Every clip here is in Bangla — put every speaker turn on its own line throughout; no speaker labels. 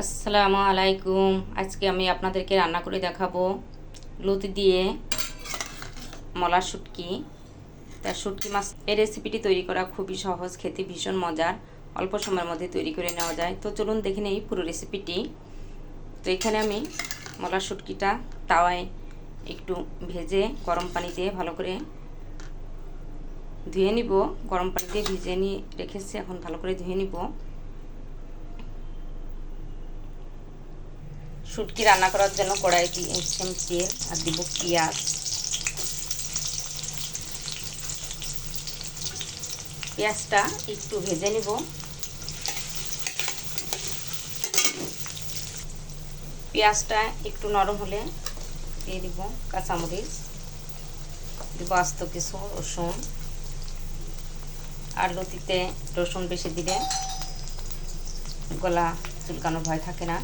আসসালামু আলাইকুম। আজকে আমি আপনাদেরকে রান্না করে দেখাবো লতি দিয়ে মলা শুটকি। তার শুটকি মাছ এই রেসিপিটি তৈরি করা খুবই সহজ, খেতে ভীষণ মজার, অল্প সময়ের মধ্যে তৈরি করে নেওয়া যায়। তো চলুন দেখে নেই পুরো রেসিপিটি। তো এখানে আমি মলা শুটকিটা তাওয়ায় একটু ভেজে গরম পানি দিয়ে ভালো করে ধুয়ে নিব। গরম পানি দিয়ে ভিজে নিয়ে রেখেছি, এখন ভালো করে ধুয়ে নিব। শুটকি রান্না করার জন্য কড়াই দিয়েছি তেল আর দিব পেঁয়াজ। পেঁয়াজটা একটু ভেজে নিব। পেঁয়াজটা একটু নরম হলে দিয়ে দিব কাঁচামরিচ, দিব আস্ত কিছু রসুন। আর লতিতে রসুন বেশি দিলে গলা চুলকানোর ভয় থাকে না।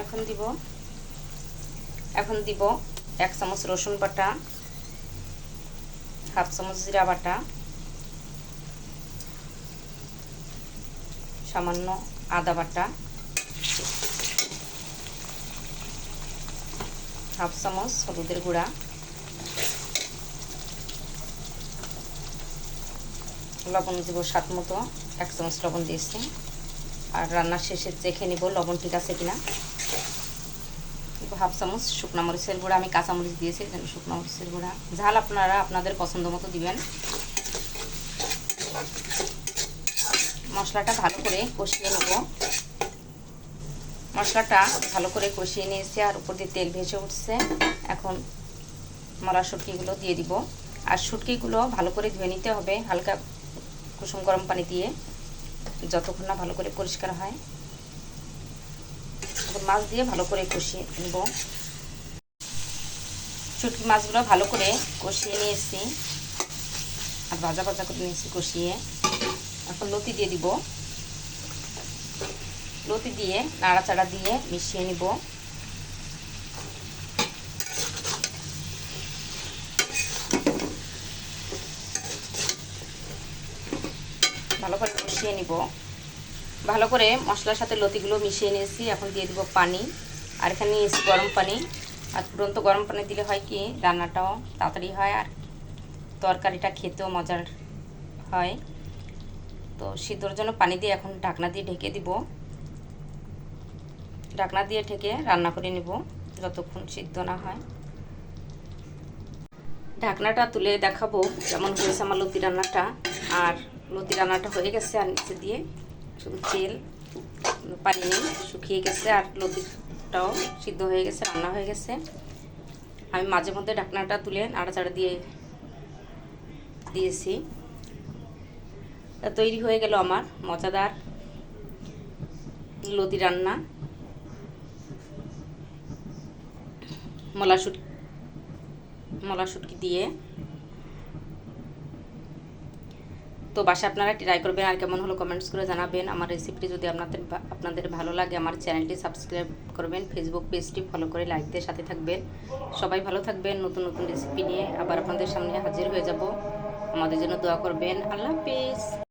এখন দিব 1 চামচ রসুন বাটা, হাফ চামচ জিরা বাটা, সামান্য আদা বাটা, হাফ চামচ হলুদের গুঁড়া, লবণ দিব স্বাদ মতো, 1 চামচ লবণ দিয়েছি। আর রান্নার শেষে চেখে নিব লবণ ঠিক আছে কিনা। হাফ চামচ শুকনো মরিচের গুঁড়া, আমি কাঁচা মরিচ দিয়েছি এখানে শুকনো মরিচের গুঁড়া। ঝাল আপনারা আপনাদের পছন্দ মতো দিবেন। মশলাটা ভালো করে কষিয়ে নেব। মশলাটা ভালো করে কষিয়ে নিয়েছি আর উপর দিয়ে তেল ভেসে উঠছে। এখন মলা শুটকিগুলো দিয়ে দিব। আর শুটকিগুলো ভালো করে ধুয়ে নিতে হবে হালকা কুসুম গরম পানি দিয়ে, যতক্ষণ না ভালো করে পরিষ্কার হয়। মাছ দিয়ে ভালো করে কষিয়ে নেব। শুটকি মাছগুলো ভালো করে কষিয়ে নিয়েছি আর ভাজা ভাজা করে নিয়েছি কষিয়ে। এখন লতি দিয়ে দিব। লতি দিয়ে নাড়াচাড়া দিয়ে মিশিয়ে নিব। ভালো করে কষিয়ে নিব। ভালো করে মশলার সাথে লতিগুলো মিশিয়ে নিয়েছি। এখন দিয়ে দিব পানি। আর এখানে নিয়েছি গরম পানি। আর তুরন্ত গরম পানি দিলে হয় কি রান্নাটাও তাড়াতাড়ি হয় আর তরকারিটা খেতেও মজার হয়। তো সিদ্ধর জন্য পানি দিয়ে এখন ঢাকনা দিয়ে ঢেকে দিব। ঢাকনা দিয়ে ঢেকে রান্না করে নিব যতক্ষণ সিদ্ধ না হয়। ঢাকনাটা তুলে দেখাবো কেমন হয়েছে আমার লতি রান্নাটা। আর লতি রান্নাটা হয়ে গেছে, আর নিচে দিয়ে শুধু তেল, পানি নেই, শুকিয়ে গেছে। আর লতিটাও সিদ্ধ হয়ে গেছে, রান্না হয়ে গেছে। আমি মাঝে মধ্যে ঢাকনাটা তুলে নাড়াচাড়া দিয়েছি। তৈরি হয়ে গেল আমার মজাদার লতি রান্না। মলা শুটকি দিয়ে। তো বাসায় আপনারা ট্রাই করবেন আর কেমন হলো কমেন্টস করে জানাবেন। আমার রেসিপিটি যদি আপনাদের ভালো লাগে আমার চ্যানেলটি সাবস্ক্রাইব করবেন, ফেসবুক পেজটি ফলো করে লাইক দিয়ে সাথে থাকবেন। সবাই ভালো থাকবেন। নতুন নতুন রেসিপি নিয়ে আবার আপনাদের সামনে হাজির হয়ে যাব। আমাদের জন্য দোয়া করবেন। আল্লাহ হাফেজ।